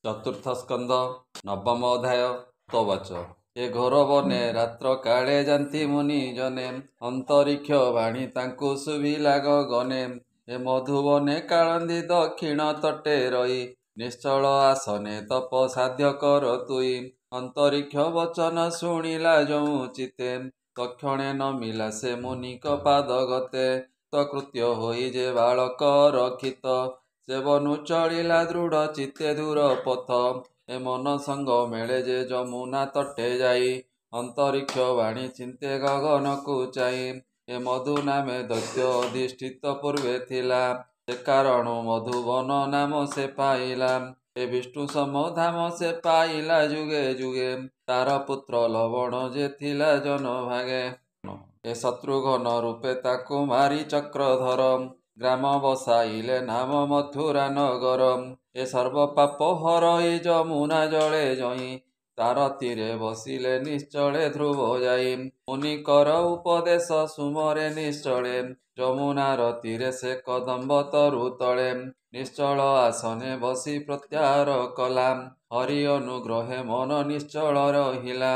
ଚତୁର୍ଥ ସ୍କନ୍ଧ ନବମ ଅଧ୍ୟାୟ ତୋବାଚ। ଏ ଘୋର ବନେ ରାତ୍ର କାଳେ ଯାନ୍ତି ମୁନି ଜନେ, ଅନ୍ତରିକ୍ଷ ବାଣୀ ତାଙ୍କୁ ଶୁଭିଲା ଗଗନେ। ଏ ମଧୁବନେ କାଳନ୍ଦୀ ଦକ୍ଷିଣ ତଟେ ରହି, ନିଶ୍ଚଳ ଆସନେ ତପ ସାଧ୍ୟ କର ତୁଇ। ଅନ୍ତରିକ୍ଷ ବଚନ ଶୁଣିଲା ଯଉଁ ଚିତେ, ତକ୍ଷଣେ ନମିଲା ସେ ମୁନିଙ୍କ ପାଦ ଗତେ। ତକୃତ୍ୟ ହୋଇ ଯେ ବାଳକ ରକ୍ଷିତ, ସେବନୁ ଚଳିଲା ଦୃଢ଼ ଚିତ୍ତେ ଦୂର ପଥ। ଏ ମନ ସଙ୍ଗ ମେଳେ ଯେ ଯମୁନା ତଟେ ଯାଇ, ଅନ୍ତରିକ୍ଷ ବାଣୀ ଚିନ୍ତେ ଗଗନକୁ ଚାହିଁ। ଏ ମଧୁ ନାମେ ଦୈତ୍ୟ ଅଧିଷ୍ଠିତ ପୂର୍ବେ ଥିଲା, ସେ କାରଣୁ ମଧୁବନ ନାମ ସେ ପାଇଲା। ଏ ବିଷ୍ଣୁ ସମ ଧାମ ସେ ପାଇଲା ଯୁଗେ ଯୁଗେ, ତାର ପୁତ୍ର ଲବଣ ଯେ ଥିଲା ଜନଭାଗେ। ଏ ଶତ୍ରୁଘ୍ନ ରୂପେ ତାକୁ ମାରି ଚକ୍ରଧର, ଗ୍ରାମ ବସାଇଲେ ନାମ ମଥୁରା ନଗର। ଏ ସର୍ବ ପାପ ହରଇ ଯମୁନା ଜଳେ ଜଇଁ, ତାର ତୀରେ ବସିଲେ ନିଶ୍ଚଳେ ଧ୍ରୁବ ଯାଇ। ମୁନିଙ୍କର ଉପଦେଶ ସୁମରେ ନିଶ୍ଚଳେ, ଯମୁନାର ତୀରେ ସେ କଦମ୍ବ ତରୁ ତଳେ। ନିଶ୍ଚଳ ଆସନେ ବସି ପ୍ରତ୍ୟାହାର କଲା, ହରି ଅନୁଗ୍ରହେ ମନ ନିଶ୍ଚଳ ରହିଲା।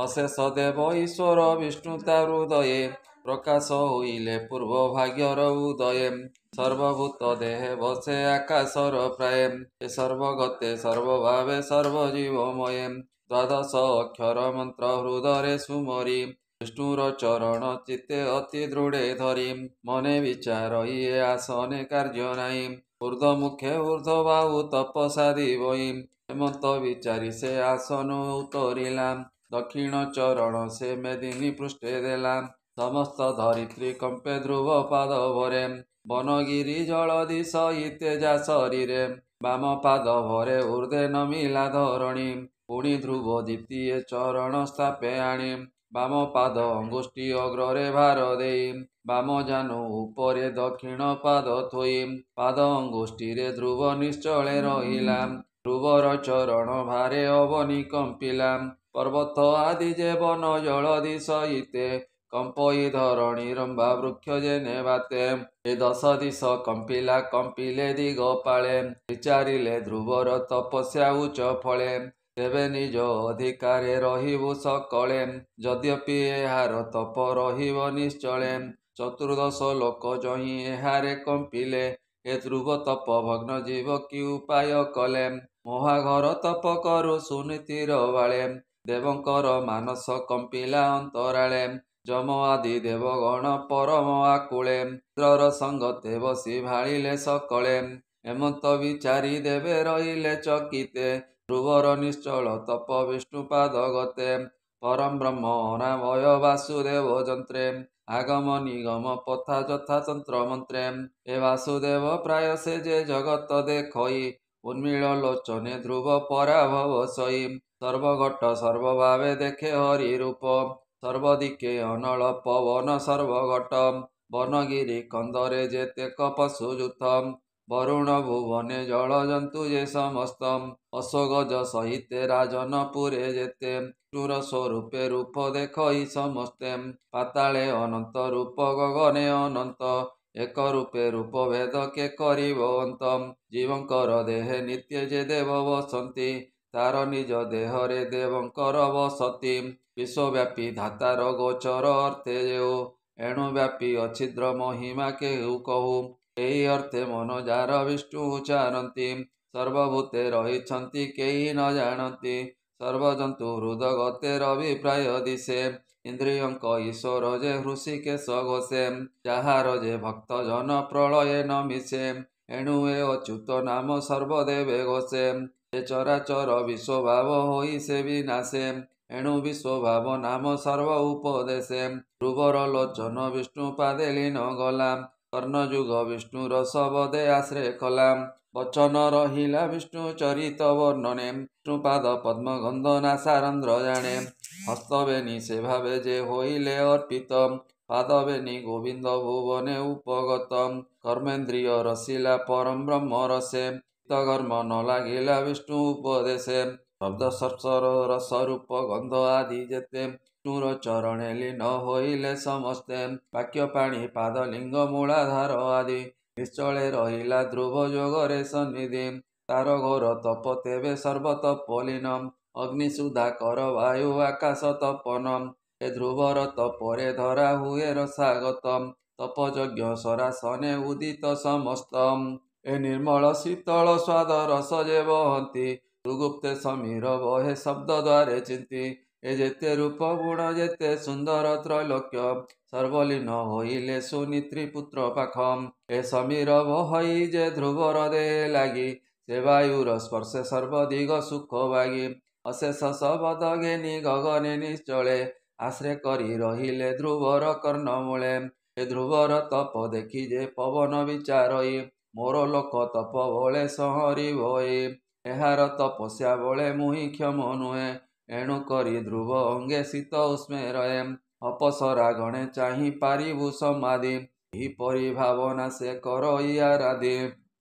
ଅଶେଷ ଦେବ ଈଶ୍ୱର ବିଷ୍ଣୁ ତା ହୃଦୟେ, ପ୍ରକାଶ ହୋଇଲେ ପୂର୍ବ ଭାଗ୍ୟର ଉଦୟେ। ସର୍ବଭୂତ ଦେହେ ବସେ ଆକାଶର ପ୍ରାୟେ, ଏ ସର୍ବଗତେ ସର୍ବଭାବେ ସର୍ବଜୀବମୟେ। ଦ୍ୱାଦଶ ଅକ୍ଷର ମନ୍ତ୍ର ହୃଦରେ ସୁମରି, ବିଷ୍ଣୁର ଚରଣ ଚିତ୍ତେ ଅତି ଦୃଢ଼େ ଧରି। ମନେ ବିଚାର ଇଏ ଆସନେ କାର୍ଯ୍ୟ ନାହିଁ, ଊର୍ଦ୍ଧ୍ୱମୁଖେ ଊର୍ଦ୍ଧ୍ୱବାହୁ ତପସାଦି ବହି। ହେମନ୍ତ ବିଚାରି ସେ ଆସନୁ ଉତରିଲା, ଦକ୍ଷିଣ ଚରଣ ସେ ମେଦିନୀ ପୃଷ୍ଠେ ଦେଲା। ସମସ୍ତ ଧରିତ୍ରୀ କମ୍ପେ ଧ୍ରୁବ ପାଦ ଭରେ, ବନଗିରି ଜଳଧି ସହି ତେଜା ଶରୀରେ। ବାମ ପାଦ ଭରେ ଊର୍ଦ୍ଧ୍ୱେ ନମିଲା ଧରଣୀ, ପୁଣି ଧ୍ରୁବ ଦ୍ୱିତୀୟ ଚରଣ ସ୍ଥାପେ ଆଣି। ବାମ ପାଦ ଅଙ୍ଗୁଷ୍ଠି ଅଗ୍ରରେ ଭାର ଦେଇ, ବାମ ଜାନୁ ଉପରେ ଦକ୍ଷିଣ ପାଦ ଥୋଇ। ପାଦ ଅଙ୍ଗୁଷ୍ଠିରେ ଧ୍ରୁବ ନିଶ୍ଚଳେ ରହିଲା, ଧ୍ରୁବର ଚରଣ ଭାରେ ଅବନୀ କମ୍ପିଲା। ପର୍ବତ ଆଦି ଯେ ବନ ଜଳଧି ସହିତେ, କମ୍ପଇ ଧରଣୀ ରମ୍ଭା ବୃକ୍ଷ ଯେନେ ବାତେ। ଏ ଦଶ ଦିଶ କମ୍ପିଲା କମ୍ପିଲେ ଦିଗପାଳେ, ବିଚାରିଲେ ଧ୍ରୁବର ତପସ୍ୟା ଉଚ୍ଚ ଫଳେ। ତେବେ ନିଜ ଅଧିକାରେ ରହିବୁ ସକଳେ, ଯଦ୍ୟପି ଏହାର ତପ ରହିବ ନିଶ୍ଚଳେ। ଚତୁର୍ଦ୍ଦଶ ଲୋକ ଯହିଁ ଏହାରେ କମ୍ପିଲେ, ଏ ଧ୍ରୁବ ତପ ଭଗ୍ନ ଯିବ କି ଉପାୟ କଲେ। ମହାଘୋର ତପ କରୁ ସୁନୀତିର ବାଳେ, ଦେବଙ୍କର ମାନସ କମ୍ପିଲା ଅନ୍ତରାଳେ। ଯମ ଆଦି ଦେବଗଣ ପରମ ଆକୁଳେ, ଇନ୍ଦ୍ରର ସଙ୍ଗତେ ବସି ଭାଳିଲେ ସକଳେ। ହେମନ୍ତ ବିଚାରି ଦେବେ ରହିଲେ ଚକିତେ, ଧ୍ରୁବର ନିଶ୍ଚଳ ତପ ବିଷ୍ଣୁ ପାଦ ଗତେ। ପରଂ ବ୍ରହ୍ମ ଅନାମୟ ବାସୁଦେବ ଯନ୍ତ୍ରେ, ଆଗମ ନିଗମ ପଥା ଯଥା ତନ୍ତ୍ର ମନ୍ତ୍ରେ। ଏ ବାସୁଦେବ ପ୍ରାୟ ସେ ଯେ ଜଗତ ଦେଖଇ, ଉନ୍ମୀଳ ଲୋଚନେ ଧ୍ରୁବ ପରାଭବ ସଇ। ସର୍ବଘଟ ସର୍ବଭାବେ ଦେଖେ ହରି ରୂପ, ସର୍ବଦିକେ ଅନଳ ପବନ ସର୍ବଘଟ। ବନଗିରି କନ୍ଦରେ ଯେତେକ ପଶୁ ଯୂଥ, ବରୁଣ ଭୁବନେ ଜଳ ଜନ୍ତୁ ଯେ ସମସ୍ତ। ଅଶ୍ୱଗଜ ସହିତେ ରାଜନପୁରେ ଯେତେ, ବିଷ୍ଣୁର ସ୍ୱରୂପେ ରୂପ ଦେଖଇ ସମସ୍ତେ। ପାତାଳେ ଅନନ୍ତ ରୂପ ଗଗନେ ଅନନ୍ତ, ଏକ ରୂପେ ରୂପ ଭେଦ କେ କରିବ ଅନ୍ତ। ଜୀବଙ୍କର ଦେହେ ନିତ୍ୟ ଯେ ଦେବ ବସନ୍ତି, ତାର ନିଜ ଦେହରେ ଦେବଙ୍କର ବସତି। ବିଶ୍ୱବ୍ୟାପୀ ଧାତାର ଗୋଚର ଅର୍ଥେ ଯେଉ, ଏଣୁ ବ୍ୟାପୀ ଅଛିଦ୍ର ମହିମା କେହୁ କହୁ। ଏହି ଅର୍ଥେ ମନ ଯାର ବିଷ୍ଣୁ ଉଚାରନ୍ତି, ସର୍ବଭୂତେ ରହିଛନ୍ତି କେହି ନ ଜାଣନ୍ତି। ସର୍ବଜନ୍ତୁ ହୃଦଗତେ ରଭିପ୍ରାୟ ଦିଶେ, ଇନ୍ଦ୍ରିୟଙ୍କ ଈଶ୍ୱର ଯେ ହୃଷିକେଶ ଘୋଷେ। ଯାହାର ଯେ ଭକ୍ତ ଜନ ପ୍ରଳୟେ ନ ମିଶେ, ଏଣୁ ଏ ଅଚ୍ୟୁତ ନାମ ସର୍ବଦେବେ ଘୋଷେ। ଯେ ଚରାଚର ବିଶ୍ୱଭାବ ହୋଇ ସେ ବିନାଶେ, ଏଣୁ ବିଶ୍ୱଭାବ ନାମ ସର୍ବ ଉପଦେଶେ। ଧ୍ରୁବର ଲୋଚନ ବିଷ୍ଣୁ ପାଦେ ଲୀନ ଗଲା, କର୍ଣ୍ଣଯୁଗ ବିଷ୍ଣୁର ଶବଦେ ଆଶ୍ରେ କଲା। ବଚନ ରହିଲା ବିଷ୍ଣୁ ଚରିତ ବର୍ଣ୍ଣନେ, ବିଷ୍ଣୁ ପାଦ ପଦ୍ମ ଗନ୍ଧ ନାସାରନ୍ଧ୍ର ଜାଣେ। ହସ୍ତ ବେନି ସେ ଭାବେ ଯେ ହୋଇଲେ ଅର୍ପିତ, ପାଦ ବେନି ଗୋବିନ୍ଦ ଭୁବନେ ଉପଗତ। କର୍ମେନ୍ଦ୍ରିୟ ରସିଲା ପରଂ ବ୍ରହ୍ମ ରସେ, ଚିତ୍ତକର୍ମ ନ ଲାଗିଲା ବିଷ୍ଣୁ ଉପଦେଶେ। ଶବ୍ଦ ସ୍ପର୍ଶ ରସ ରୂପ ଗନ୍ଧ ଆଦି ଯେତେ, ବିଷ୍ଣୁର ଚରଣେ ଲୀନ ହୋଇଲେ ସମସ୍ତେ। ବାକ୍ୟ ପାଣି ପାଦ ଲିଙ୍ଗ ମୂଳାଧାର ଆଦି, ନିଶ୍ଚଳେ ରହିଲା ଧ୍ରୁବ ଯୋଗରେ ସନ୍ନିଧି। ତାର ଘୋର ତପ ତେବେ ସର୍ବତପଲୀନ ଅଗ୍ନି ସୁଧାକର ବାୟୁ ଆକାଶ ତପନ ଏ ଧ୍ରୁବର ତପରେ ଧରା ହୁଏ ରସାଗତ ତପଯଜ୍ଞ ସରାସନେ ଉଦିତ ସମସ୍ତ ଏ ନିର୍ମଳ ଶୀତଳ ସ୍ୱାଦ ରସ ଯେ ବହନ୍ତି ସୁଗୁପ୍ତେ ସମୀର ବହେ ଶବ୍ଦ ଦ୍ୱାରେ ଚିନ୍ତି ଏ ଯେତେ ରୂପ ଗୁଣ ଯେତେ ସୁନ୍ଦର ତ୍ରୈଲୋକ୍ୟ ସର୍ବଲୀନ ହୋଇଲେ ସୁନିତ୍ରୀ ପୁତ୍ର ପାଖ ଏ ସମୀର ବହଇ ଯେ ଧ୍ରୁବର ଦେ ଲାଗି ସେ ବାୟୁର ସ୍ପର୍ଶେ ସର୍ବଦିଗ ସୁଖ ବାଗି ଅଶେଷ ଶବଦ ଘେନି ଗଗନେ ନିଶ୍ଚଳେ ଆଶ୍ରେ କରି ରହିଲେ ଧ୍ରୁବର କର୍ଣ୍ଣମୂଳେ ଏ ଧ୍ରୁବର ତପ ଦେଖି ଯେ ପବନ ବିଚାରଇ ମୋର ଲୋକ ତପ ବଳେ ସଂହରିବ ଏହାର ତପସ୍ୟା ବଳେ ମୁହିଁ କ୍ଷମ ନୁହେଁ ଏଣୁ କରି ଧ୍ରୁବ ଅଙ୍ଗେ ଶୀତ ଉଷ୍ମେ ରହେ ଅପସରା ଗଣେ ଚାହିଁ ପାରିବୁ ସମାଧି ଏହିପରି ଭାବନା ସେ କରଇ ଆରାଧି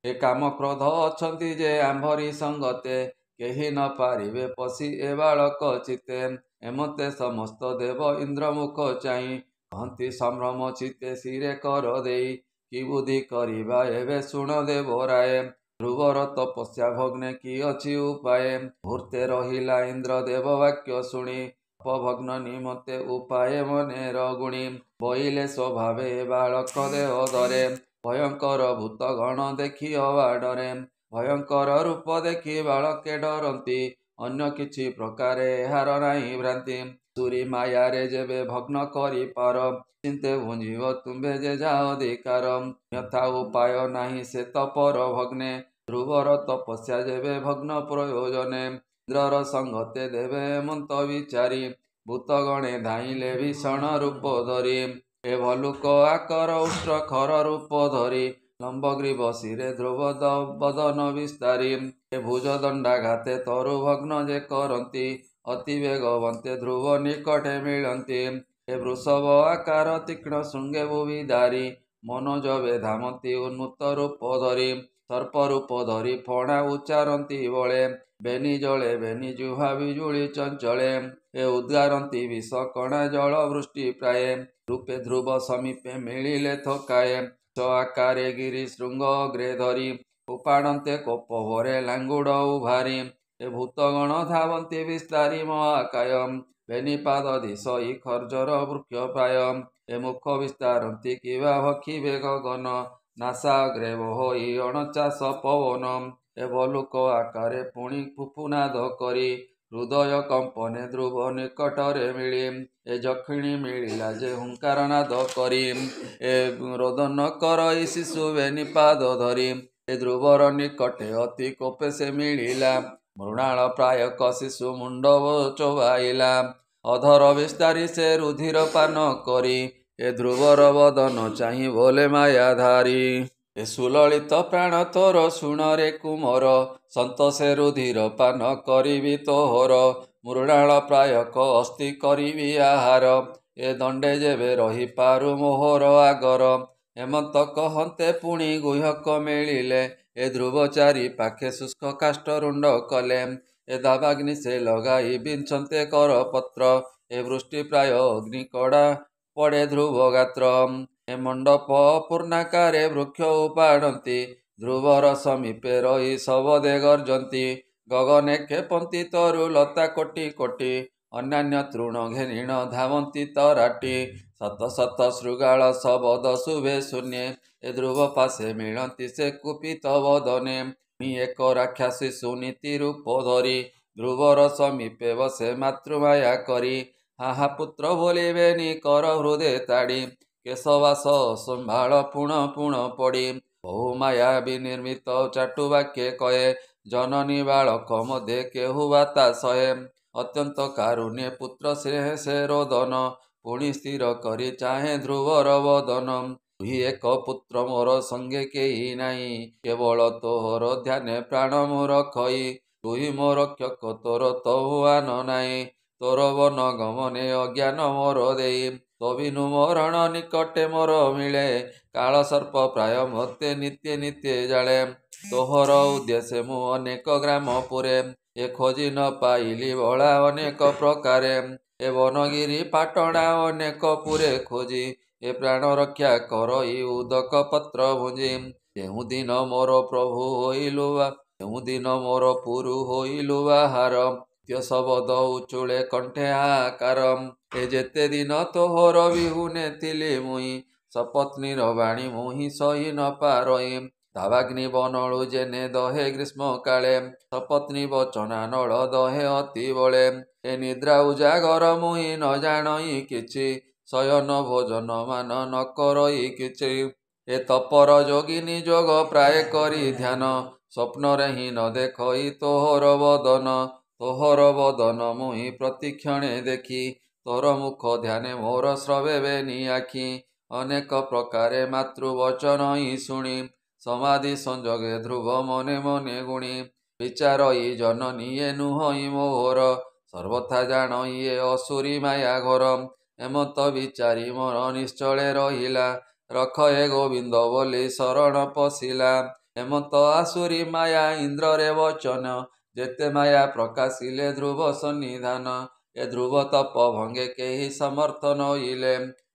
ଏ କାମ କ୍ରୋଧ ଅଛନ୍ତି ଯେ ଆମ୍ଭରି ସଙ୍ଗତେ କେହି ନ ପାରିବେ ପଶି ଏ ବାଳକ ଚିତେ ଏମତେ ସମସ୍ତ ଦେବ ଇନ୍ଦ୍ରମୁଖ ଚାହିଁ କହନ୍ତି ସମ୍ଭ୍ରମ ଚିତେ ଶିରେ କର ଦେଇ କି ବୁଦ୍ଧି କରିବା ଏବେ ଶୁଣ ଦେବରାଏ ଧ୍ରୁବର ତପସ୍ୟା ଭଗ୍ନେ କି ଅଛି ଉପାଏ ମୁହୂର୍ତ୍ତେ ରହିଲା ଇନ୍ଦ୍ର ଦେବ ବାକ୍ୟ ଶୁଣି ଅପଭଗ୍ନ ନିମନ୍ତେ ଉପାଏ ମନେର ଗୁଣି ବଇଲେ ସ୍ୱଭାବେ ବାଳକ ଦେହ ଧରେ ଭୟଙ୍କର ଭୂତ ଗଣ ଦେଖି ଅବାଡରେ ଭୟଙ୍କର ରୂପ ଦେଖି ବାଳକେ ଡରନ୍ତି ଅନ୍ୟ କିଛି ପ୍ରକାରେ ଏହାର ନାହିଁ ଭ୍ରାନ୍ତି ତୁରି ମାୟାରେ ଯେବେ ଭଗ୍ନ କରିପାର ଚିନ୍ତେ ଭୁଞ୍ଜିବ ତୁମ୍ଭେ ଯେ ଯାହା ଅଧିକାର ଯଥା ଉପାୟ ନାହିଁ ସେ ତପର ଭଗ୍ନେ ଧ୍ରୁବର ତପସ୍ୟା ଯେବେ ଭଗ୍ନ ପ୍ରୟୋଜନେ ଇନ୍ଦ୍ରର ସଙ୍ଗତେ ଦେବେ ହେମନ୍ତ ବିଚାରି ଭୂତଗଣେ ଧାଇଁଲେ ଭୀଷଣ ରୂପ ଧରି ଏ ଭଲୁକ ଆକର ଉଷ୍ଟ୍ର ଖର ରୂପ ଧରି ଲମ୍ବଗ୍ରୀବ ଶିରେ ଧ୍ରୁବ ବଦନ ବିସ୍ତାରି ଏ ଭୁଜ ଦଣ୍ଡାଘାତେ ତରୁ ଭଗ୍ନ ଯେ କରନ୍ତି ଅତି ବେଗବନ୍ତେ ଧ୍ରୁବ ନିକଟେ ମିଳନ୍ତି ଏ ବୃଷଭ ଆକାର ତୀକ୍ଷ୍ଣ ଶୃଙ୍ଗେ ଭୁବିଧାରି ମନୋଜବେ ଧାମନ୍ତି ଉନ୍ମୁକ୍ତ ରୂପ ଧରି ସର୍ପ ରୂପ ଧରି ଫଣା ଉଚ୍ଚାରନ୍ତି ବଳେ ବେନି ଜଳେ ବେନି ଜୁହା ବିଜୁଳି ଚଞ୍ଚଳେ ଏ ଉଦ୍ଗାରନ୍ତି ବିଷ କଣା ଜଳ ବୃଷ୍ଟି ପ୍ରାଏ ରୂପେ ଧ୍ରୁବ ସମୀପେ ମିଳିଲେ ଥକାଏ ଆକାରେ ଗିରି ଶୃଙ୍ଗ ଅଗ୍ରେ ଧରି ଉପାଡ଼ନ୍ତେ କୋପ ଭରେ ଲାଙ୍ଗୁଡ଼ ଉଭାରି ଏ ଭୂତଗଣ ଧାବନ୍ତି ବିସ୍ତାରି ମହାକାୟ ବେନିପାଦ ଦିଶଇ ଖର୍ଜର ବୃକ୍ଷ ପ୍ରାୟ ଏ ମୁଖ ବିସ୍ତାରନ୍ତି କିବା ଭକ୍ଷିବେ ଗଗନ ନାସାଗ୍ରେ ବହଇ ଅଣଚାଷ ପବନ ଏ ବଲୁକ ଆକାରେ ପୁଣି ଫୁଫୁନାଦ କରି ହୃଦୟ କମ୍ପନେ ଧ୍ରୁବ ନିକଟରେ ମିଳି ଏ ଯକ୍ଷିଣୀ ମିଳିଲା ଯେ ହୁଙ୍କାରନାଦ କରି ଏ ରୋଦନ କରଇ ଶିଶୁ ବେନିପାଦ ଧରି ଏ ଧ୍ରୁବର ନିକଟେ ଅତି କୋପେ ସେ ମିଳିଲା ମୃଣାଳ ପ୍ରାୟକ ଶିଶୁ ମୁଣ୍ଡ ଚୋବାଇଲା ଅଧର ବିସ୍ତାରି ସେ ରୁଧିର ପାନ କରି ଏ ଧ୍ରୁବର ବଦନ ଚାହିଁ ବୋଲେ ମାୟାଧାରୀ ଏ ସୁଲଳିତ ପ୍ରାଣ ତୋର ଶୁଣରେ କୁମର ସନ୍ତୋଷେ ରୁଧିର ପାନ କରିବି ତୋହର ମୃଣାଳ ପ୍ରାୟକ ଅସ୍ଥି କରିବି ଆହାର ଏ ଦଣ୍ଡେ ଯେବେ ରହିପାରୁ ମୋହର ଆଗର ହେମନ୍ତ କହନ୍ତେ ପୁଣି ଗୁହ୍ୟକ ମିଳିଲେ ଏ ଧ୍ରୁବ ଚାରି ପାଖେ ଶୁଷ୍କ କାଷ୍ଠ ରୁଣ୍ଡ କଲେ ଏ ଦାବାଗ୍ନି ସେ ଲଗାଇ ବିଞ୍ଛନ୍ତେ କର ପତ୍ର ଏ ବୃଷ୍ଟି ପ୍ରାୟ ଅଗ୍ନି କଡ଼ା ପଡ଼େ ଧ୍ରୁବ ଗାତ୍ର ଏ ମଣ୍ଡପ ପୂର୍ଣ୍ଣାକାରେ ବୃକ୍ଷ ଉପାଡ଼ନ୍ତି ଧ୍ରୁବର ସମୀପେ ରହି ଶବଦେ ଗର୍ଜନ୍ତି ଗଗନେ କ୍ଷେପନ୍ତି ତରୁ ଲତା କୋଟି କୋଟି ଅନ୍ୟାନ୍ୟ ତୃଣ ଘେନିଣ ଧାବନ୍ତି ତରାଟି ଶତ ଶତ ଶୃଗାଳ ଶବଦ ଶୁଭେ ଶୂନ୍ୟେ ଏ ଧ୍ରୁବ ପାଶେ ମିଳନ୍ତି ସେ କୁପିତ ବଦନେ ଏକ ରାକ୍ଷସୀ ସୁନୀତି ରୂପ ଧରି ଧ୍ରୁବର ସମୀପେ ବସେ ମାତୃମାୟା କରି ହାହା ପୁତ୍ର ବୋଲିବେନି କର ହୃଦେ ତାଡ଼ି କେଶବାସ ସମ୍ଭାଳ ପୁଣ ପୁଣ ପଡ଼ି ବହୁ ମାୟା ବିନିର୍ମିତ ଚାଟୁ ବାକ୍ୟେ କହେ ଜନନୀ ବାଳକ ମଧ୍ୟେ କେହୁ ବାତା ସହେ ଅତ୍ୟନ୍ତ କାରୁଣ୍ୟ ପୁତ୍ର ସ୍ନେହ ସେ ରୋଦନ ପୁଣି ସ୍ଥିର କରି ଚାହେଁ ଧ୍ରୁବର ବଦନ ତୁହି ଏକ ପୁତ୍ର ମୋର ସଙ୍ଗେ କେହି ନାହିଁ କେବଳ ତୋହର ଧ୍ୟାନେ ପ୍ରାଣ ମୋର ଖଇ ତୁହି ମୋର ରକ୍ଷକ ତୋର ତହୁଆନ ନାହିଁ ତୋର ବନ ଗମନେ ଅଜ୍ଞାନ ମୋର ଦେଇ ତବିନୁ ମରଣ ନିକଟେ ମୋର ମିଳେ କାଳ ସର୍ପ ପ୍ରାୟ ମତେ ନିତ୍ୟ ନିତ୍ୟ ଜାଳେ ତୋହର ଉଦ୍ଦେଶ୍ୟ ମୁଁ ଅନେକ ଗ୍ରାମ ପୁରେ ଏ ଖୋଜି ନ ପାଇଲି ବଳା ଅନେକ ପ୍ରକାରେ ଏ ବନଗିରି ପାଟଣା ଅନେକ ପୁରେ ଖୋଜି ଏ ପ୍ରାଣ ରକ୍ଷା କରଇ ଉଦକ ପତ୍ର ଭୁଞ୍ଜି ଯେଉଁଦିନ ମୋର ପ୍ରଭୁ ହୋଇଲୁ କେଉଁଦିନ ମୋର ପୁରୁ ହୋଇଲୁ ବାହାର ଶବଦ ଉଚୁଳେ କଣ୍ଠେ ଆକାର ଏ ଯେତେ ଦିନ ତୋହର ବିହୁନେ ଥିଲି ମୁଇଁ ସପତ୍ନୀର ବାଣୀ ମୁହିଁ ସହି ନ ପାରଇ ଦାବାଗ୍ନି ବନଳୁ ଜେନେ ଦହେ ଗ୍ରୀଷ୍ମ କାଳେ ସପତ୍ନୀ ବଚନା ନଳ ଦହେ ଅତି ବଳେ ଏ ନିଦ୍ରା ଉଜାଗର ମୁହିଁ ନ ଜାଣଇ କିଛି ଶୟନ ଭୋଜନ ମାନ ନ କରଇ କିଛି ଏ ତପର ଯୋଗିନୀ ଯୋଗ ପ୍ରାୟ କରି ଧ୍ୟାନ ସ୍ୱପ୍ନରେ ହିଁ ନ ଦେଖଇ ତୋହର ବଦନ ମୁହିଁ ପ୍ରତିକ୍ଷଣେ ଦେଖି ତୋର ମୁଖ ଧ୍ୟାନେ ମୋର ସ୍ରବେବେନି ଆଖି ଅନେକ ପ୍ରକାରେ ମାତୃବଚନ ହିଁ ଶୁଣି ସମାଧି ସଂଯୋଗେ ଧ୍ରୁବ ମନେ ମନେ ଗୁଣି ବିଚାର ଇ ଜନନୀ ଏ ନୁହଁ ମୋହର ସର୍ବଥା ଜାଣ ଇଏ ଅସୁରୀ ମାୟା ଘର ଏମତ ବିଚାରି ମନ ନିଶ୍ଚଳେ ରହିଲା ରଖ ଏ ଗୋବିନ୍ଦ ବୋଲି ଶରଣ ପଶିଲା ଏମତ ଆସୁରୀ ମାୟା ଇନ୍ଦ୍ରରେ ବଚନ ଯେତେ ମାୟା ପ୍ରକାଶିଲେ ଧ୍ରୁବ ସନ୍ନିଧାନ ଏ ଧ୍ରୁବ ତପ ଭଙ୍ଗେ କେହି ସମର୍ଥ ନଇଲେ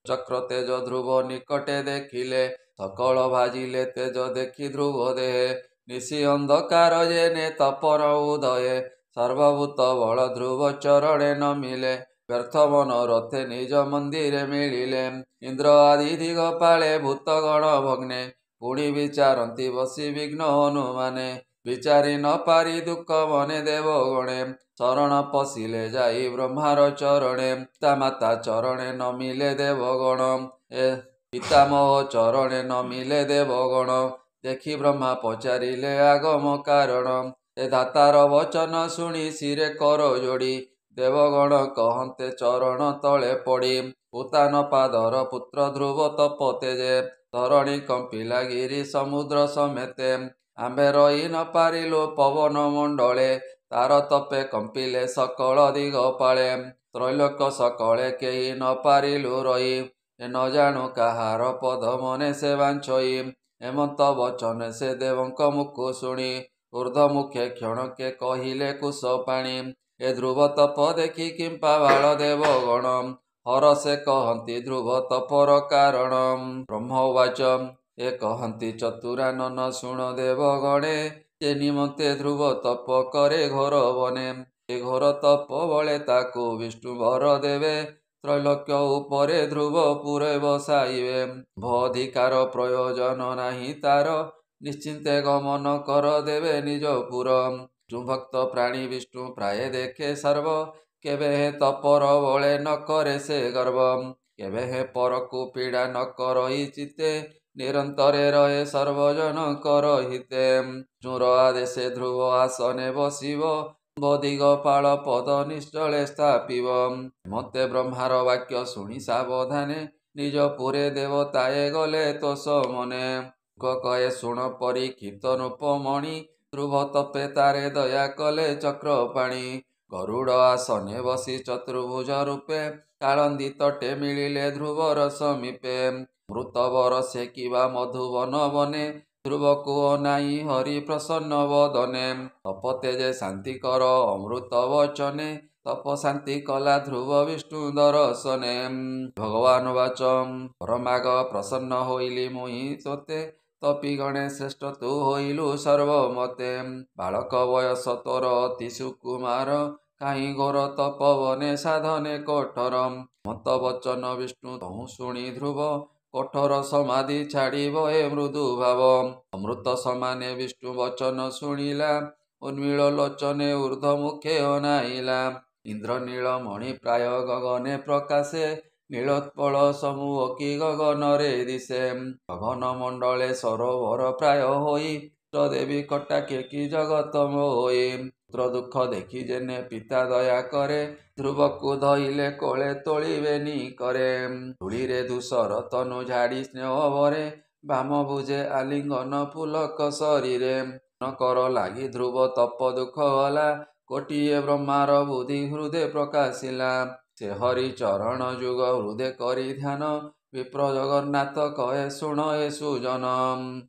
ଚକ୍ର ତେଜ ଧ୍ରୁବ ନିକଟେ ଦେଖିଲେ ସକଳ ଭାଜିଲେ ତେଜ ଦେଖି ଧ୍ରୁବ ଦେହେ ନିଶି ଅନ୍ଧକାର ଜେନେ ତପର ଉଦୟେ ସର୍ବଭୂତ ବଳ ଧ୍ରୁବ ଚରଣେ ନମିଲେ ବ୍ୟର୍ଥ ମନୋରଥେ ନିଜ ମନ୍ଦିରେ ମିଳିଲେ ଇନ୍ଦ୍ର ଆଦି ଦିଗପାଳେ ଭୂତଗଣ ଭଗ୍ନେ ପୁଣି ବିଚାରନ୍ତି ବସି ବିଘ୍ନ ହନୁମାନେ ବିଚାରି ନ ପାରି ଦୁଃଖ ମନେ ଦେବ ଗଣେ ଶରଣ ପଶିଲେ ଯାଇ ବ୍ରହ୍ମାର ଚରଣେ ପିତାମାତା ଚରଣେ ନମିଲେ ଦେବଗଣ ଏ ପିତାମହ ଚରଣେ ନମିଲେ ଦେବଗଣ ଦେଖି ବ୍ରହ୍ମା ପଚାରିଲେ ଆଗମ କାରଣ ଏ ଦାତାର ବଚନ ଶୁଣି ଶିରେ କର ଯୋଡ଼ି ଦେବଗଣ କହନ୍ତେ ଚରଣ ତଳେ ପଡ଼ି ଉତାନ ପାଦର ପୁତ୍ର ଧ୍ରୁବ ତପ ତେଜେ ଧରଣୀ କମ୍ପିଲା ଗିରି ସମୁଦ୍ର ସಮೇତେ ଆମ୍ଭେ ରହି ନ ପାରିଲୁ ପବନ ମଣ୍ଡଳେ ତାର ତପେ କମ୍ପିଲେ ସକଳ ଦିଗ ପାଳେ ତ୍ରୈଲୋକ ସକଳେ କେହି ନ ପାରିଲୁ ରହି ଏ ନ ଜାଣୁ କାହାର ପଦ ମନେ ସେ ବାଞ୍ଛଇ ଏମନ୍ତ ବଚନ ସେ ଦେବଙ୍କ ମୁଖ ଶୁଣି ଊର୍ଦ୍ଧ୍ୱମୁଖେ କ୍ଷଣକେ କହିଲେ କୁଶ ପାଣି ଏ ଧ୍ରୁବ ତପ ଦେଖି କିମ୍ପା ବାଳ ଦେବଗଣ ହରସେ କହନ୍ତି ଧ୍ରୁବ ତପର କାରଣ ବ୍ରହ୍ମବାଚ ଏ କହନ୍ତି ଚତୁରାନନ ଶୁଣ ଦେବଗଣେ ଯେ ନିମନ୍ତେ ଧ୍ରୁବ ତପ କରେ ଘୋର ବନେ ଏ ଘୋର ତପ ବଳେ ତାକୁ ବିଷ୍ଣୁ ବର ଦେବେ ତ୍ରୈଲୋକ୍ୟ ଉପରେ ଧ୍ରୁବ ପୁରେ ବସାଇବେ ଅଧିକାର ପ୍ରୟୋଜନ ନାହିଁ ତାର ନିଶ୍ଚିନ୍ତେ ଗମନ କର ଦେବେ ନିଜ ପୁର ଭକ୍ତ ପ୍ରାଣୀ ବିଷ୍ଣୁ ପ୍ରାୟ ଦେଖେ ସର୍ବ କେବେ ହେ ତପର ବଳେ ନ କରେ ସେ ଗର୍ବ କେବେ ହେ ପରକୁ ପୀଡ଼ା ନ କରଇ ଚିତେ ନିରନ୍ତରେ ରହେ ସର୍ବଜନଙ୍କର ହିତେ ଚୁର ଆଦେଶେ ଧ୍ରୁବ ଆସନେ ବସିବ ବଦିଗପାଳ ପଦ ନିଶ୍ଚଳେ ସ୍ଥାପିବ ମତେ ବ୍ରହ୍ମାର ବାକ୍ୟ ଶୁଣି ସାବଧାନେ ନିଜ ପୁରେ ଦେବତାଏ ଗଲେ ତୋଷ ମନେ କହେ ଶୁଣ ପରୀକ୍ଷିତ ନୃପମଣି ଧ୍ରୁବ ତପେ ତାରେ ଦୟା କଲେ ଚକ୍ର ପାଣି ଗରୁଡ଼ ଆସନେ ବସି ଚତୁର୍ଭୁଜ ରୂପେ କାଳନ୍ଦୀ ତଟେ ମିଳିଲେ ଧ୍ରୁବର ସମୀପେ ମୃତ ବରସେ କିବା ମଧୁବନ ବନେ ଧ୍ରୁବକୁ ଅନାଇ ହରି ପ୍ରସନ୍ନ ବଦନେ ତପ ତେଜେ ଶାନ୍ତି କର ଅମୃତ ବଚନେ ତପ ଶାନ୍ତି କଲା ଧ୍ରୁବ ବିଷ୍ଣୁ ଦର୍ଶନେ ଭଗବାନ ବାଚ ପରମାଗ ପ୍ରସନ୍ନ ହୋଇଲି ମୁହିଁ ତୋତେ ତପି ଗଣେ ଶ୍ରେଷ୍ଠ ତୁ ହୋଇଲୁ ସର୍ବମତେ ବାଳକ ବୟସ ତୋର ଅତି ସୁକୁମାର କାହିଁ ଘୋର ତପବନେ ସାଧନେ କଠୋର ମତ ବଚନ ବିଷ୍ଣୁ ତହୁଁ ଶୁଣି ଧ୍ରୁବ କଠୋର ସମାଧି ଛାଡ଼ିବ ଏ ମୃଦୁ ଭାବ ଅମୃତ ସମାନେ ବିଷ୍ଣୁ ବଚନ ଶୁଣିଲା ଉନ୍ମୀଳ ଲୋଚନେ ଊର୍ଦ୍ଧ୍ୱ ମୁଖେ ଅନାଇଲା ଇନ୍ଦ୍ର ନୀଳ ମଣି ପ୍ରାୟ ଗଗନେ ପ୍ରକାଶେ ନୀଳୋତ୍ପଳ ସମୂହ କି ଗଗନରେ ଦିଶେ ଗଗନ ମଣ୍ଡଳେ ସରୋବର ପ୍ରାୟ ହୋଇ ଦେବୀ କଟାକେ କି ଜଗତ ମୋଇ ପୁତ୍ର ଦୁଃଖ ଦେଖି ଯେନେ ପିତା ଦୟା କରେ ଧ୍ରୁବକୁ ଧଇଲେ କୋଳେ ତୋଳିବେନି କରେ ଧୂଳିରେ ଧୂସର ତନୁ ଝାଡ଼ି ସ୍ନେହ ଭରେ ବାମ ବୁଝେ ଆଲିଙ୍ଗନ ପୁଲକ ଶରୀରେ ନ କର ଲାଗି ଧ୍ରୁବ ତପ ଦୁଃଖ ଗଲା କୋଟିଏ ବ୍ରହ୍ମାର ବୁଦ୍ଧି ହୃଦେ ପ୍ରକାଶିଲା ସେ ହରି ଚରଣ ଯୁଗ ହୃଦେ କରି ଧ୍ୟାନ ବିପ୍ର ଜଗନ୍ନାଥ କହେ ଶୁଣ ଏ ସୁଜନ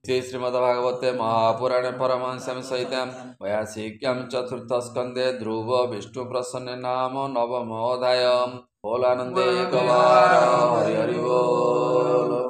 ଶ୍ରୀ ଶ୍ରୀମଦ ଭାଗବତେ ମହାପୁରାଣେ ପରମହଂସ୍ୟାଂ ସହିତାଂ ବୟାସିକ୍ୟାଂ ଚତୁର୍ଥ ସ୍କନ୍ଧେ ଧ୍ରୁବ ବିଷ୍ଣୁ ପ୍ରସନ୍ନେ ନାମ ନବମ ଅଧ୍ୟାୟ ବୋଲ ଆନନ୍ଦେ ଗବାର ହରି ହରି ବୋଲ।